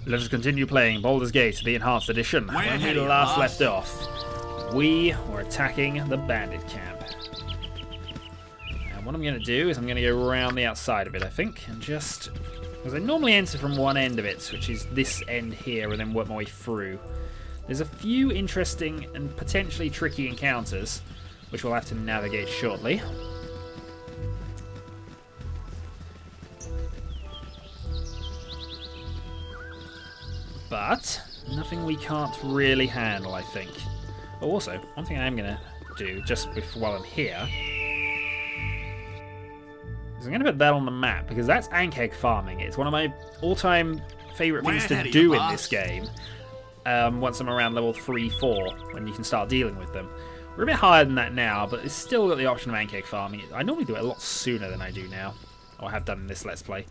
Let us continue playing Baldur's Gate, the Enhanced Edition. When we last left off, we were attacking the Bandit camp. And what I'm going to do is I'm going to go around the outside of it, I think, and just... because I normally enter from one end of it, which is this end here, and then work my way through. There's a few interesting and potentially tricky encounters, which we'll have to navigate shortly. But nothing we can't really handle, I think. But also, one thing I am going to do, just while I'm here, is I'm going to put that on the map, because that's Ankeg farming. It's one of my all-time favourite things to do in this game. Once I'm around level 3-4, when you can start dealing with them. We're a bit higher than that now, but it's still got the option of Ankeg farming. I normally do it a lot sooner than I do now, or have done in this Let's Play.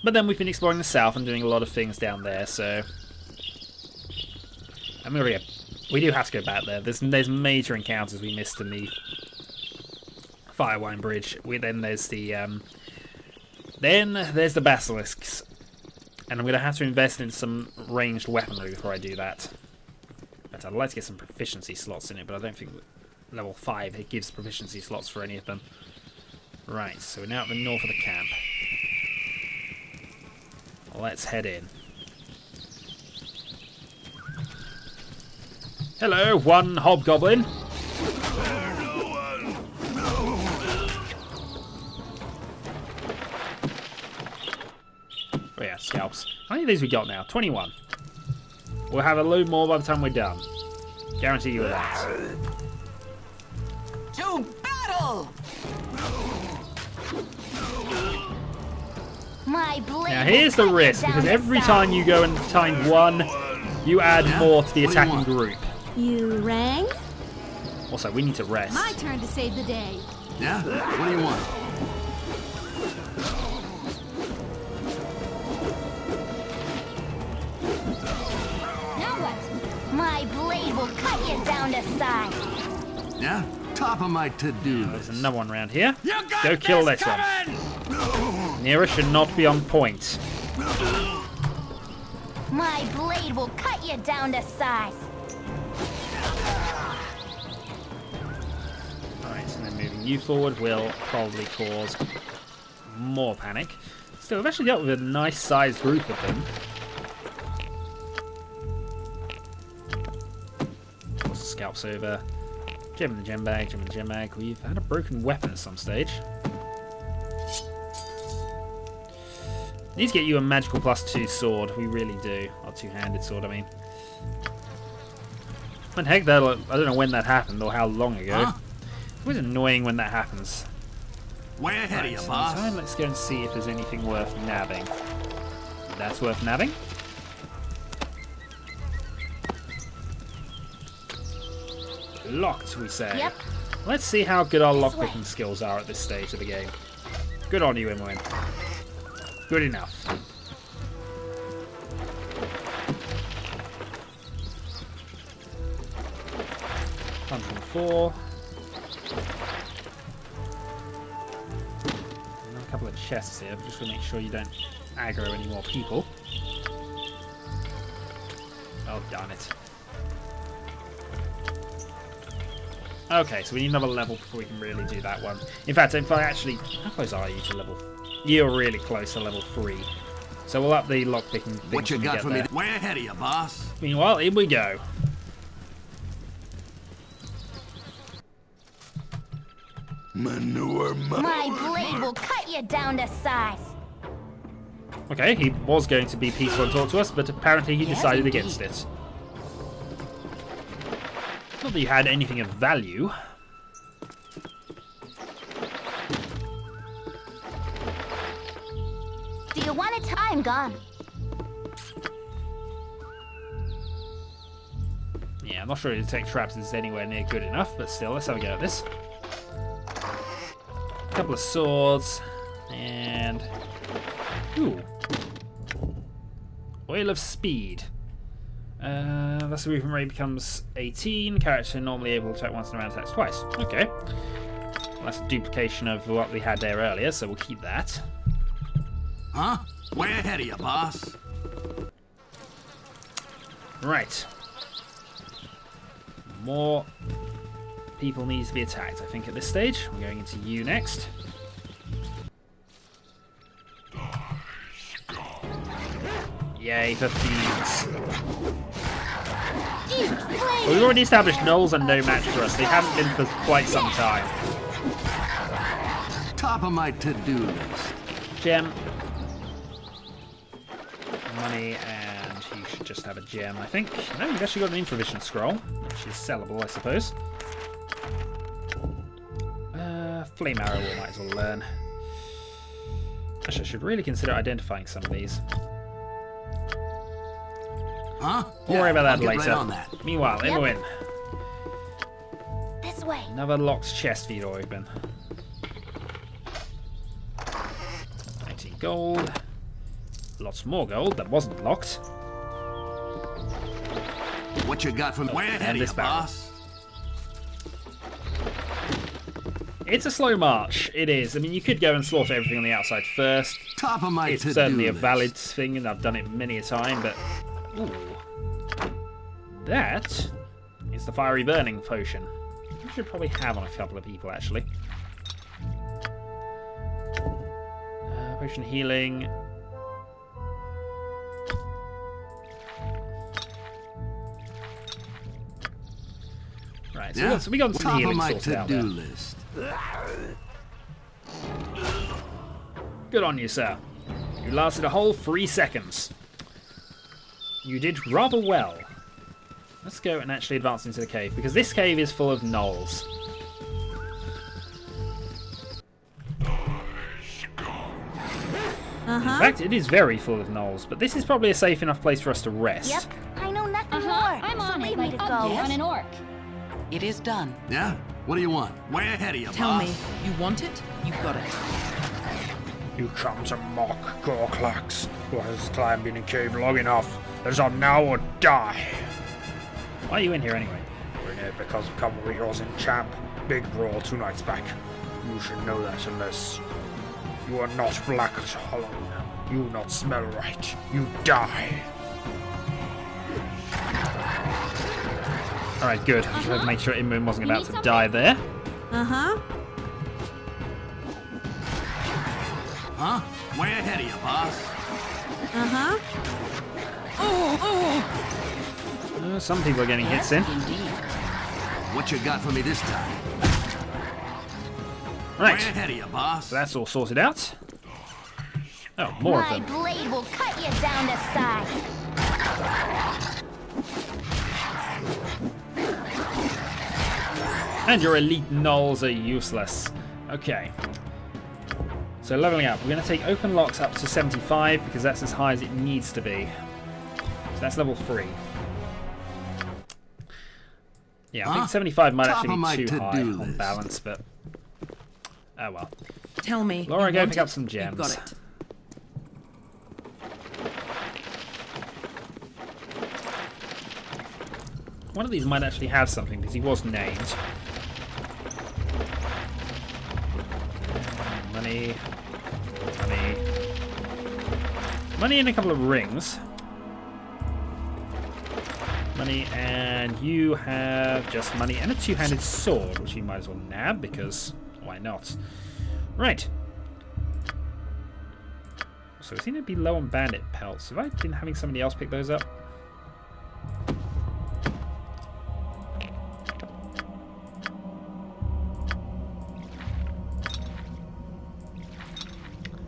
But then we've been exploring the south and doing a lot of things down there, so... we do have to go back there. There's major encounters we missed in the Firewine Bridge. Then there's the basilisks. And I'm going to have to invest in some ranged weaponry before I do that. But I'd like to get some proficiency slots in it, but I don't think level 5 it gives proficiency slots for any of them. Right, so we're now at the north of the camp. Let's head in. Hello, one hobgoblin. Oh yeah, scalps. How many of these we got now? 21. We'll have a load more by the time we're done. Guarantee you that. To battle! Now here's the risk, because every time you go and find one, you add more to the attacking group. You rang? Also, we need to rest. My turn to save the day. Yeah? What do you want? Now what? My blade will cut you down to size. Yeah? Top of my to-do list. There's another one around here. Go kill this one. Nira should not be on point. My blade will cut you down to size. Alright, and then moving you forward will probably cause more panic. Still, we've actually dealt with a nice sized group of them. Scalps over. Gem in the gem bag, gem in the gem bag. We've had a broken weapon at some stage. Need to get you a magical +2 sword. We really do. Or two-handed sword, I mean. And heck, I don't know when that happened or how long ago. It's always annoying when that happens. Way ahead of you, boss. Time, let's go and see if there's anything worth nabbing. That's worth nabbing. Locked, we say. Yep. Let's see how good our lockpicking skills are at this stage of the game. Good on you, Imwin. Good enough. $104. And a couple of chests here, just to make sure you don't aggro any more people. Oh, darn it. Okay, so we need another level before we can really do that one. In fact, if I actually... How close are you to level... You're really close to level 3. So we'll up the lockpicking thing. What you got for me? There. Way ahead of you, boss. Meanwhile, in we go. Manure. My blade will cut you down to size. Okay, he was going to be peaceful and talk to us, but apparently he decided against it. Not that you had anything of value. Do you want it? I'm gone. Yeah, I'm not sure detect traps is anywhere near good enough, but still, let's have a go at this. A couple of swords, and... Ooh. Oil of Speed. That's the movement rate becomes 18. Character normally able to attack once and around attacks twice. Okay. Well, that's a duplication of what we had there earlier, so we'll keep that. Huh? Way ahead of you, boss. Right. More people need to be attacked, I think, at this stage. We're going into you next. Yay for thieves. Well, we've already established gnolls are no match for us. They haven't been for quite some time. Top of my to-do list. Gem. Money, and you should just have a gem, I think. No, you've actually got an improvision scroll, which is sellable, I suppose. Flame arrow we might as well learn. Actually, I should really consider identifying some of these. Huh? We'll worry about that I'll get later. right on that. Meanwhile, in the win. This way. Another locked chest for you to open. 19 gold. Lots more gold that wasn't locked. What you got from way ahead of this you, barrel. boss? It's a slow march. It is. I mean, you could go and slaughter everything on the outside first. Top of my It's to-do certainly a list. valid thing, and I've done it many a time, but... Ooh. That is the fiery burning potion. We should probably have on a couple of people, actually. Potion healing. Right, so we got some Top of healing my sorted out to-do there. list. Good on you, sir. You lasted a whole 3 seconds. You did rather well. Let's go and actually advance into the cave, because this cave is full of gnolls. In fact, it is very full of gnolls, but this is probably a safe enough place for us to rest. Yep, I know nothing more. I'm so on leave it me like to an go. update on an orc. It is done. Yeah? What do you want? Way ahead of you, Tell boss. me, you want it? You got it. You come to mock Gorklax, who has climbed in a cave long enough. As on now or die. Why are you in here anyway? We're in here because of couple of yours in Champ. Big brawl 2 nights back. You should know that unless you are not black as hollow. You not smell right. You die. Alright, good. I just had to make sure Immoon wasn't about to die there. Uh-huh. Huh? Way ahead of you, boss. Uh-huh. Some people are getting hits in. Indeed. What you got for me this time? Way Right, ahead of you, boss. so that's all sorted out. Oh, more of My them. blade will cut you down to size. And your elite gnolls are useless. Okay. So leveling up. We're going to take open locks up to 75 because that's as high as it needs to be. So that's level 3. Yeah, I think 75 might Top of my actually be too high to-do on list. balance, but... Oh well. Tell me. Laura, you go want pick up it? some You gems. got it. One of these might actually have something because he was named. Money. Money. Money and a couple of rings. Money, and you have just money and a 2-handed sword, which you might as well nab because why not? Right. So we seem to be low on bandit pelts. Have I been having somebody else pick those up?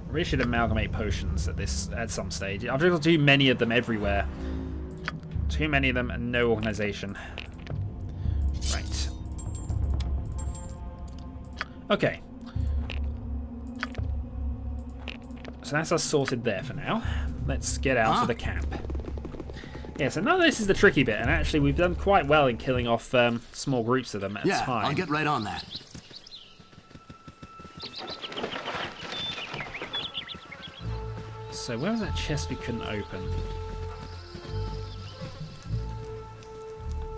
Really should amalgamate potions at some stage. I've got too many of them everywhere. Too many of them and no organization. Right. Okay. So that's us sorted there for now. Let's get out of the camp. Yeah, so now this is the tricky bit, and actually we've done quite well in killing off small groups of them at a Yeah, time. I'll get right on that. So where was that chest we couldn't open?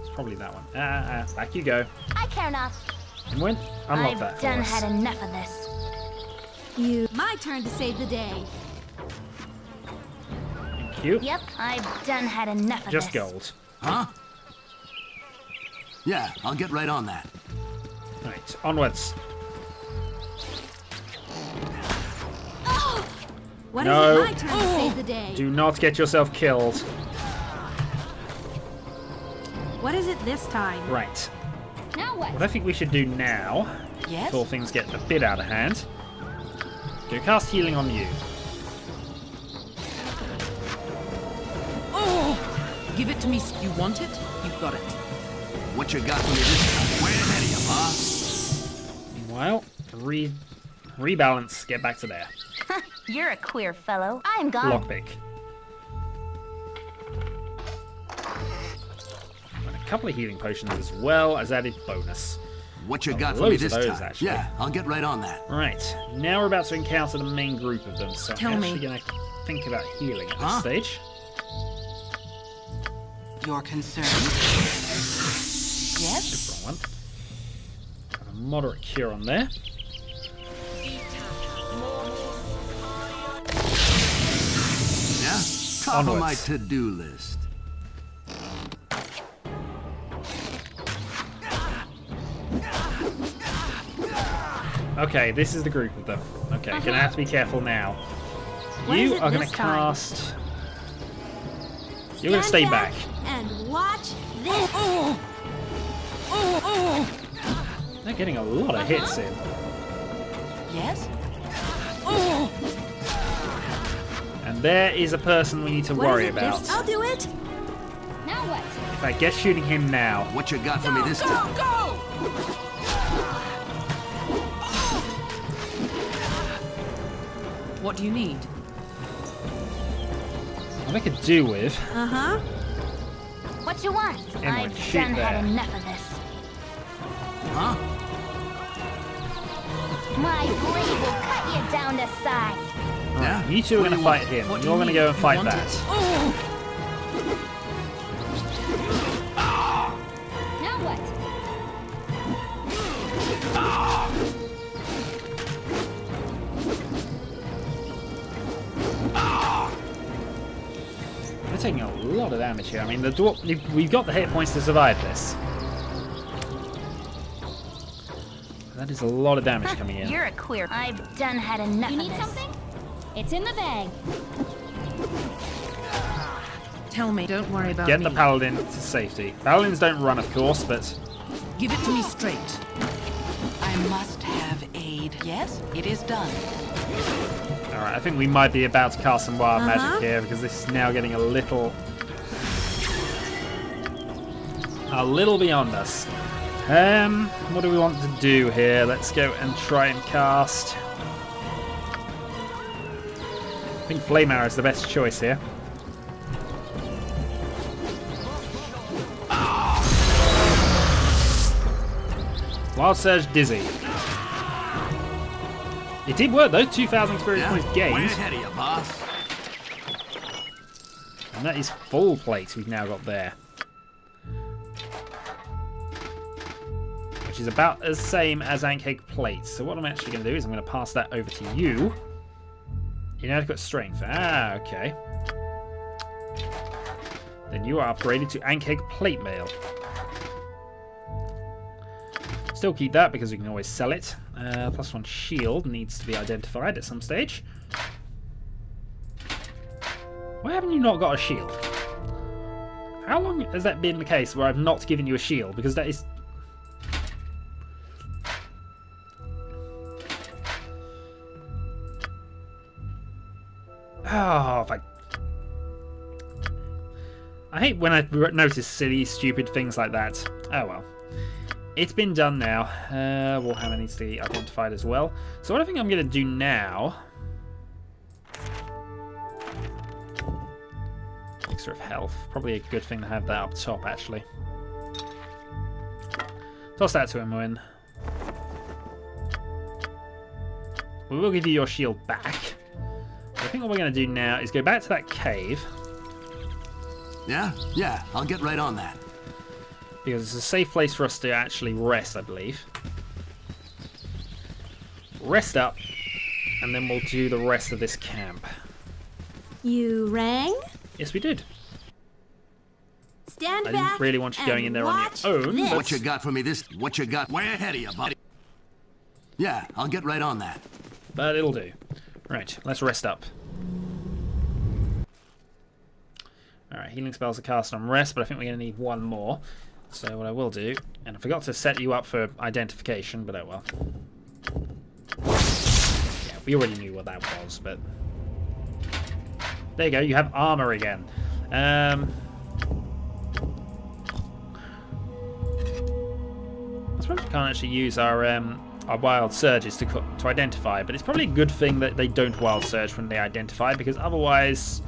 It's probably that one. Back you go. I care not. And when unlock that I've for done us. had enough of this. My turn to save the day. Thank you. Yep, I've done had enough of Just this. gold. Huh? Yeah, I'll get right on that. Right, onwards. What No. is it my turn to save the day? Do not get yourself killed. What is it this time? Right. Now what? What I think we should do now, Yes? before things get a bit out of hand, go cast healing on you. Give it to me. You want it? You've got it. What you got for me this time? Way ahead of you, boss. Meanwhile, rebalance, get back to there. You're a queer fellow. I'm gone. Lockpick. And a couple of healing potions as well as added bonus. What you got for me loads of this those, time? actually. Yeah, I'll get right on that. Right, now we're about to encounter the main group of them, so Tell I'm me. actually going to think about healing at this Huh? stage. You're concerned? Yes? Wrong one. Have a moderate cure on there. Yeah? Top of my Onwards. to-do list. Okay, this is the group of them. Okay, gonna have to be careful now. What is You it are gonna this time? cast. You're gonna stay Stand back. and watch this. They're getting a lot of hits in. Yes? And there is a person we need to What is worry it about. this? I'll do it. Now what? In fact, get shooting him now. What you got for me this time? What do you need? What I could do with. Uh-huh. What you want? Anyone, I've shoot done had there. enough of this. Huh? My blade will cut you down to size. Yeah? You two are What gonna do you fight want? him. What do You're you gonna need? go and You fight want that. Now what? They're taking a lot of damage here. I mean, the dwarf. We've got the hit points to survive this. That is a lot of damage coming in. You're a queer. I've done had enough of this. You need something? It's in the bag. Tell me. Don't worry about Get me. the paladin to safety. Paladins don't run, of course, but Give it to me straight. I must have aid. Yes? It is done. all right. I think we might be about to cast some wild magic here because this is now getting a little beyond us. What do we want to do here? Let's go and try and cast. I think Flame Arrow is the best choice here. Wild Surge Dizzy. It did work though, 2,000 experience Yeah? points Way gained. ahead of you, boss. And that is full plate we've now got there. Which is about as same as Ankeg plate. So what I'm actually going to do is I'm going to pass that over to you. Inadequate strength. Ah, okay. Then you are upgraded to Ankeg plate mail. Still keep that because we can always sell it. +1 shield needs to be identified at some stage. Why haven't you not got a shield? How long has that been the case where I've not given you a shield? Because that is... Oh, I hate when I notice silly, stupid things like that. Oh well. It's been done now. Warhammer needs to be identified as well. So what I think I'm going to do now... Elixir of health. Probably a good thing to have that up top, actually. Toss that to him, Win. We will give you your shield back. I think what we're going to do now is go back to that cave. Yeah? Yeah, I'll get right on that. Because it's a safe place for us to actually rest, I believe. Rest up, and then we'll do the rest of this camp. You rang? Yes, we did. Stand I back didn't really want you going in there on watch your own. this. What you got for me this? What you got? Way ahead of you, buddy. Yeah, I'll get right on that. But it'll do. Right, let's rest up. Alright, healing spells are cast on rest, but I think we're going to need one more. So what I will do, and I forgot to set you up for identification, but oh well. Yeah, we already knew what that was, but... There you go, you have armor again. I suppose we can't actually use our wild surges to identify, but it's probably a good thing that they don't wild surge when they identify, because otherwise...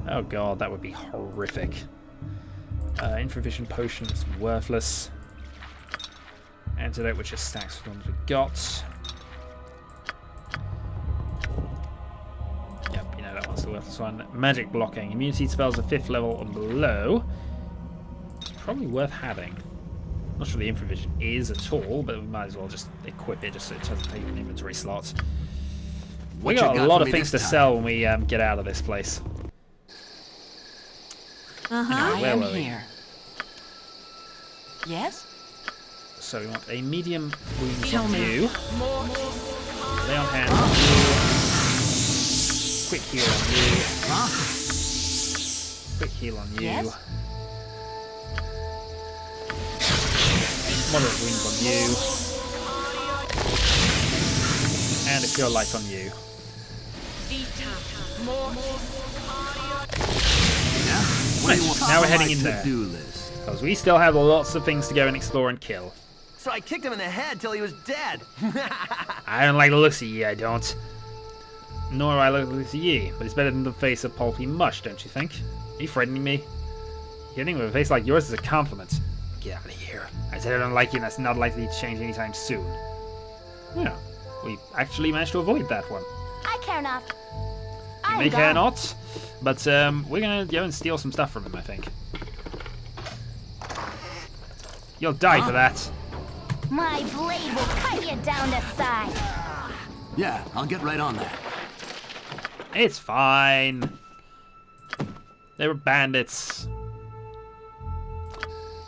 Oh god, that would be horrific. Infravision potion is worthless. Antidote, which just stacks with the ones we got. Yep, you know that one's the worthless one. Magic blocking. Immunity spells are 5th level or below. It's probably worth having. Not sure the infravision is at all, but we might as well just equip it just so it doesn't take an inventory slot. We got a lot of things to sell when we get out of this place. Uh-huh. Where I am were we? here. Yes? So we want a medium wounds Tell on me. you. Lay on hand on you. Quick heal on you. Quick heal on you. Yes? Moderate wounds on you. And a cure light on you. Yeah? What do you want? Now we're heading My in there. to-do list. Because we still have lots of things to go and explore and kill. So I kicked him in the head till he was dead. I don't like the looks of ye, I don't. Nor do I like the looks of ye, but it's better than the face of pulpy mush, don't you think? Are you frightening me? Getting with a face like yours is a compliment. Get out of here. I said I don't like you, and that's not likely to change anytime soon. Yeah, we actually managed to avoid that one. I care not. You may care not, but we're gonna go and steal some stuff from him, I think. You'll die for that. My blade will cut you down to size. Yeah, I'll get right on that. It's fine. They were bandits.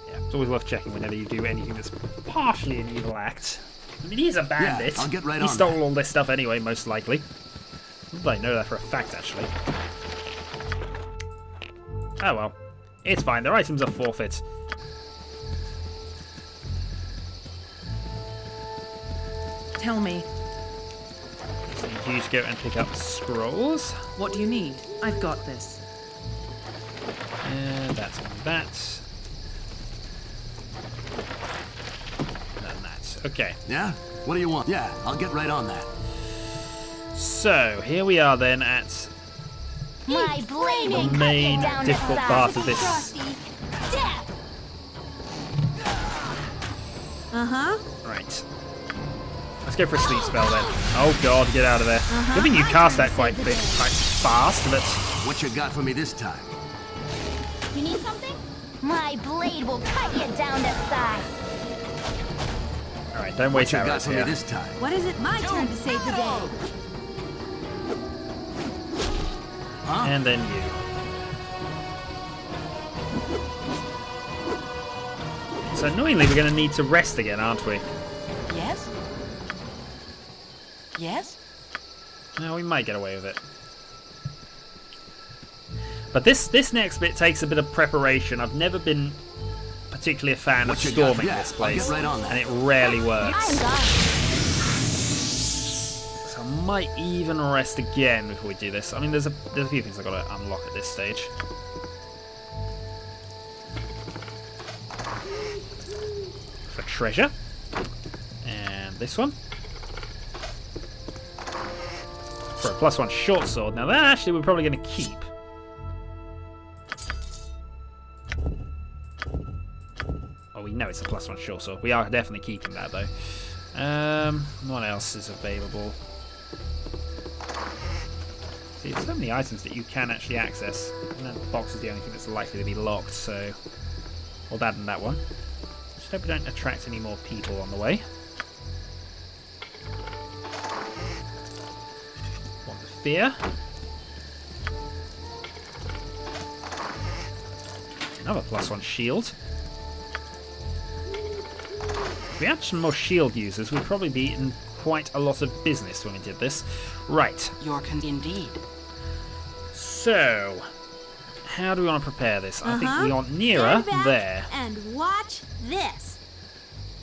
Yeah, it's always worth checking whenever you do anything that's partially an evil act. I mean, he's a bandit. I'll get right he on stole that. all this stuff anyway, most likely. I know that for a fact, actually. Oh well. It's fine. Their items are forfeit. Tell me, So you need to go and pick up scrolls. what do you need? I've got this. And that's on that. And that. Okay. Yeah? What do you want? Yeah, I'll get right on that. So, here we are then at My blade will the cut main you down difficult to part size. of this. Death. Uh-huh. Right. Let's go for a sleep spell then. Oh god, get out of there. Good thing you cast that quite fast, but... What you got for me this time? You need something? My blade will cut you down to size. Alright, don't What waste you got arrows for me here. this time? What is it my turn to save the day? Huh? And then you. So annoyingly, we're going to need to rest again, aren't we? Yes? Yes? No, we might get away with it. But this next bit takes a bit of preparation. I've never been particularly a fan of What you got? storming Yeah, this I'll place, get right on that. and it rarely I'm works. gone. So I might even rest again before we do this. I mean, there's a few things I've got to unlock at this stage. For treasure. And this one. For a +1 short sword. Now that actually we're probably going to keep. Oh, we know it's a +1 short sword. We are definitely keeping that though. What else is available? See, there's so many items that you can actually access. And that box is the only thing that's likely to be locked, so we'll add in that one. Just hope we don't attract any more people on the way. One of fear. Another +1 shield. If we had some more shield users, we'd probably be in quite a lot of business when we did this. Right. Indeed. So, how do we want to prepare this? I think we want nearer Stand back there. And watch this.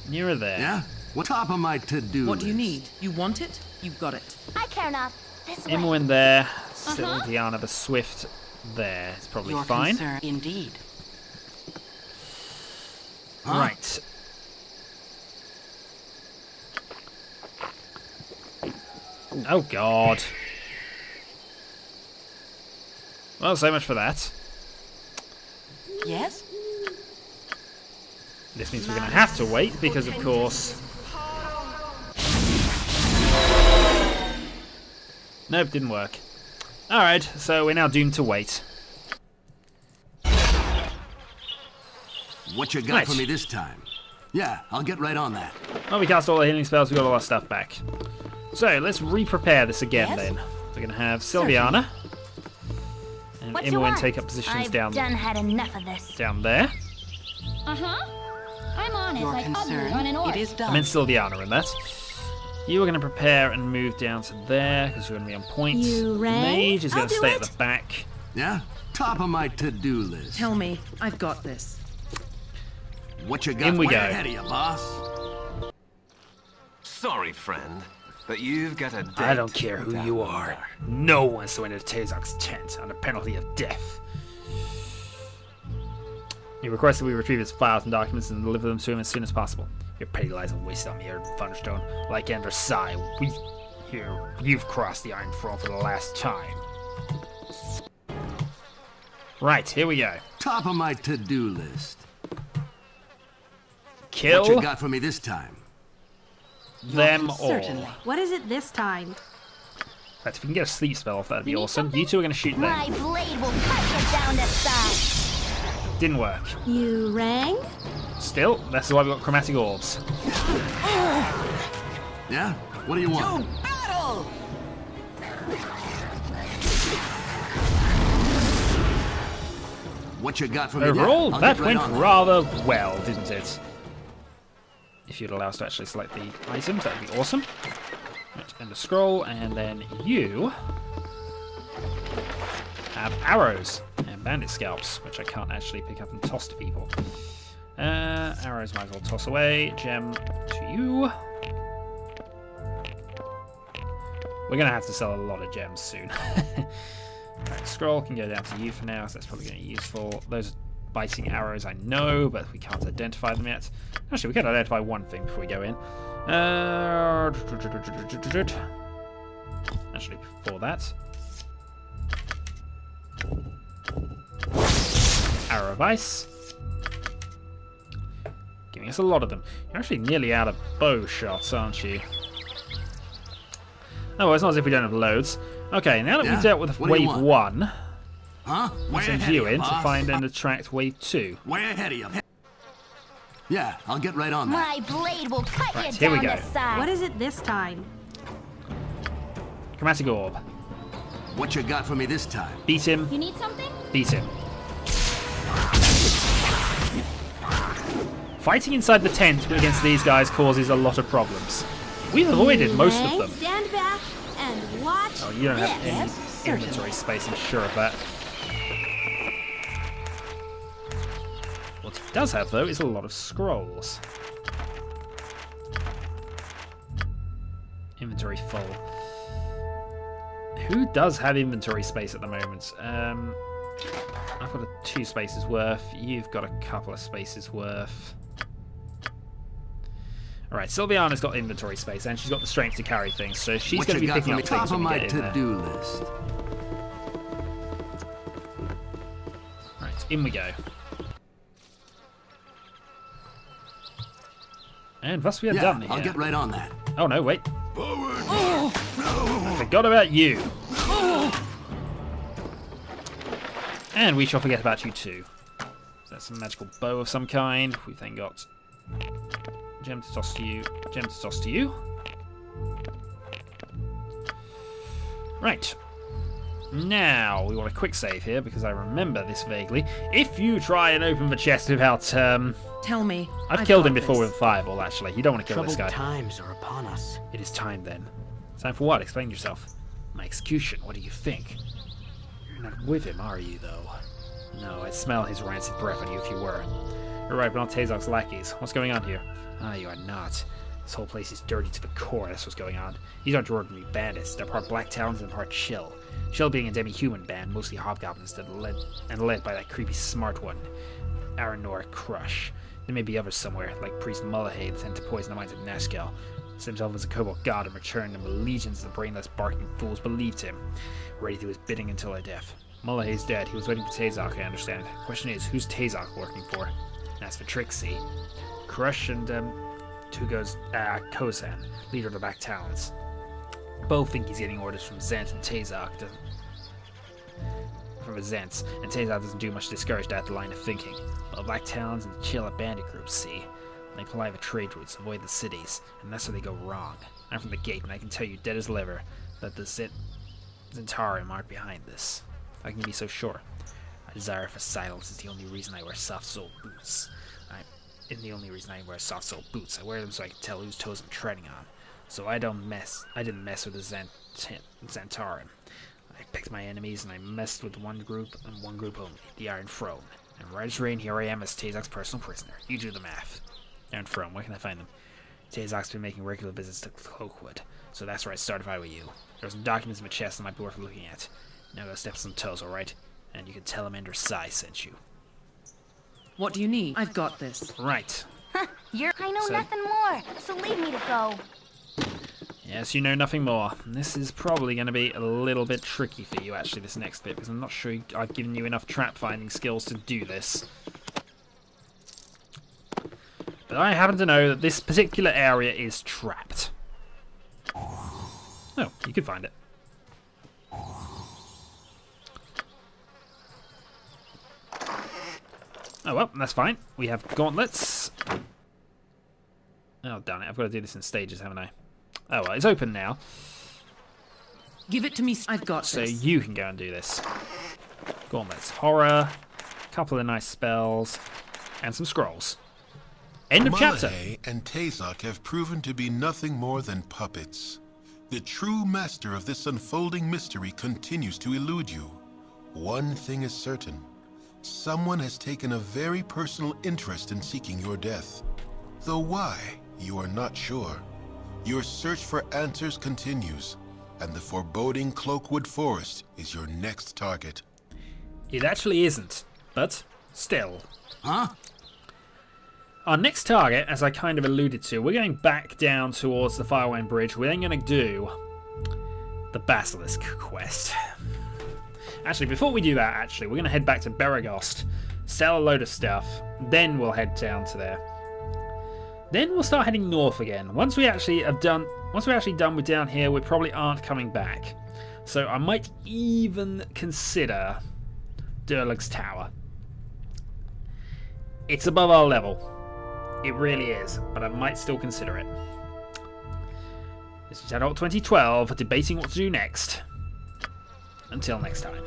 Nearer there. Yeah? What top of my to-do What do you list? need? You want it? You got it. I care not. This way. Imwin there. Still Diana the Swift there. It's probably Your fine. concern, indeed. Right. Oh god. Well, so much for that. Yes? This means we're going to have to wait because, of course... Nope, didn't work. Alright, so we're now doomed to wait. What you got Right. for me this time? Yeah, I'll get right on that. Well, we cast all the healing spells, we got all our stuff back. So, let's re-prepare this again Yes? then. We're going to have Sylviana. And What you Imwin want? take up positions I've down had enough of this. down there. I'm on it Your like concern, ugly on an orc. it is done. I meant Sylviana in that. You are going to prepare and move down to there because you're going to be on point. You rang? Mage is going I'll to do stay it. at the back. Yeah? Top of my to-do list. Tell me. I've got this. What you got In we way go. ahead of you, boss. Sorry, friend, but you've got a date. I don't care who with you that are. wonder. No one's to enter Tazok's tent on the penalty of death. He requests that we retrieve his files and documents and deliver them to him as soon as possible. Your petty lies are wasted on the Earth Thunderstone. Like Ender Sai, you've crossed the Iron Throne for the last time. Right, here we go. Top of my to-do list. Kill What you got for me this time? them all. Certainly. What is it this time? Right, if we can get a sleep spell off, that'd be awesome. You two are going to shoot them. My blade will cut you down to size. Didn't work. You rang? Still, that's why we got chromatic orbs. Yeah? What do you want? Battle! What you got for me? Overall, Yeah, I'll that get right went on that. rather well, didn't it? If you'd allow us to actually select the items, that'd be awesome. Right, and a scroll, and then you have arrows and bandit scalps, which I can't actually pick up and toss to people. Arrows might as well toss away. Gem to you. We're going to have to sell a lot of gems soon. Right, scroll can go down to you for now, so that's probably going to be useful. Those biting arrows I know, but we can't identify them yet. Actually, we can identify one thing before we go in. Actually, before that. Arrow of ice. Giving us a lot of them. You're actually nearly out of bow shots, aren't you? Oh, well, it's not as if we don't have loads. Okay, now that Yeah? we've dealt with What do you wave want? 1, Huh? we'll Way send ahead you of in to boss. find and attract wave 2. Way ahead of you. Yeah, I'll get right on that. My blade will cut Right, you here we down go. to size. What is it this time? Chromatic orb. What you got for me this time? Beat him. You need something? Beat him. Fighting inside the tent against these guys causes a lot of problems. We've avoided You most of rang? them. Stand back and watch Oh, you don't have this. any certainly. inventory space, I'm sure of that. What it does have, though, is a lot of scrolls. Inventory full. Who does have inventory space at the moment? I've got 2 spaces worth. You've got a couple of spaces worth. Alright, Sylviana's got inventory space, and she's got the strength to carry things, so she's What going to you be got picking for me? up Top things of when we my get in there. to-do list. Right, in we go. And thus we are Yeah, done here. I'll get right on that. Oh no, wait. I forgot about you. And we shall forget about you too. So that's some magical bow of some kind. We've then got gem to toss to you, gem to toss to you. Right. Now, we want a quick save here because I remember this vaguely. If you try and open the chest without, Tell me. I've killed him got before this. with fireball, actually. You don't want to kill this Troubled guy. times are upon us. It is time then. Time for what? Explain yourself. My execution, what do you think? You're not with him, are you, though? No, I'd smell his rancid breath on you if you were. You're right, but not Tazok's lackeys. What's going on here? Ah, you are not. This whole place is dirty to the core, that's what's going on. These aren't your ordinary bandits. They're part Black Talons and part Chill. Chill being a demi-human band, mostly hobgoblins, that led by that creepy smart one, Aranor Crush. There may be others somewhere, like Priest Mullahade, sent to poison the minds of Nashkel. Set himself as a kobold god and returned, and the legions of the brainless barking fools believed him, ready to do his bidding until their death. Mullahade's dead. He was waiting for Tazok, I understand. Question is, who's Tazok working for? That's for Trixie. Crush and, Tugo's, Kozan, leader of the Black Talons. Both think he's getting orders from Zent and Tazok, from the Zents, and Tazok doesn't do much to discourage that line of thinking. But the Black Talons and the Chill are bandit groups, see? They ply the trade routes, avoid the cities, and that's where they go wrong. I'm from the gate, and I can tell you dead as liver that the Zentarim aren't behind this. How can you be so sure? My desire for silence is the only reason I wear soft-soled boots. I wear them so I can tell whose toes I'm treading on. So I didn't mess with the Zentarim. I picked my enemies and I messed with one group and one group only, the Iron Throne. And right as rain, here I am as Tazok's personal prisoner. You do the math. Iron Throne, where can I find them? Tazok's been making regular visits to Cloakwood, so that's where I'd start if I were you. There's some documents in my chest that might be worth looking at. Now go step some toes, alright? And you can tell him Ender Sai sent you. What do you need? I've got this. Right. I know nothing more, so leave me to go. Yes, you know nothing more. This is probably going to be a little bit tricky for you, actually, this next bit, because I'm not sure I've given you enough trap-finding skills to do this. But I happen to know that this particular area is trapped. Oh, you could find it. Oh well, that's fine. We have gauntlets. Oh, darn it. I've got to do this in stages, haven't I? Oh, well, it's open now. Give it to me. I've got So this. you can go and do this. Gauntlets. Horror. A couple of nice spells. And some scrolls. End of chapter. Mullahay and Tazok have proven to be nothing more than puppets. The true master of this unfolding mystery continues to elude you. One thing is certain. Someone has taken a very personal interest in seeking your death. Though why, you are not sure. Your search for answers continues, and the foreboding Cloakwood Forest is your next target. It actually isn't, but still. Huh? Our next target, as I kind of alluded to, we're going back down towards the Firewind Bridge. We're then going to do the Basilisk quest. Actually, before we do that, we're going to head back to Beregost, sell a load of stuff, then we'll head down to there. Then we'll start heading north again. Once we're actually done with down here, we probably aren't coming back. So I might even consider Durlug's Tower. It's above our level. It really is, but I might still consider it. This is Shadowhawk 2012, debating what to do next. Until next time.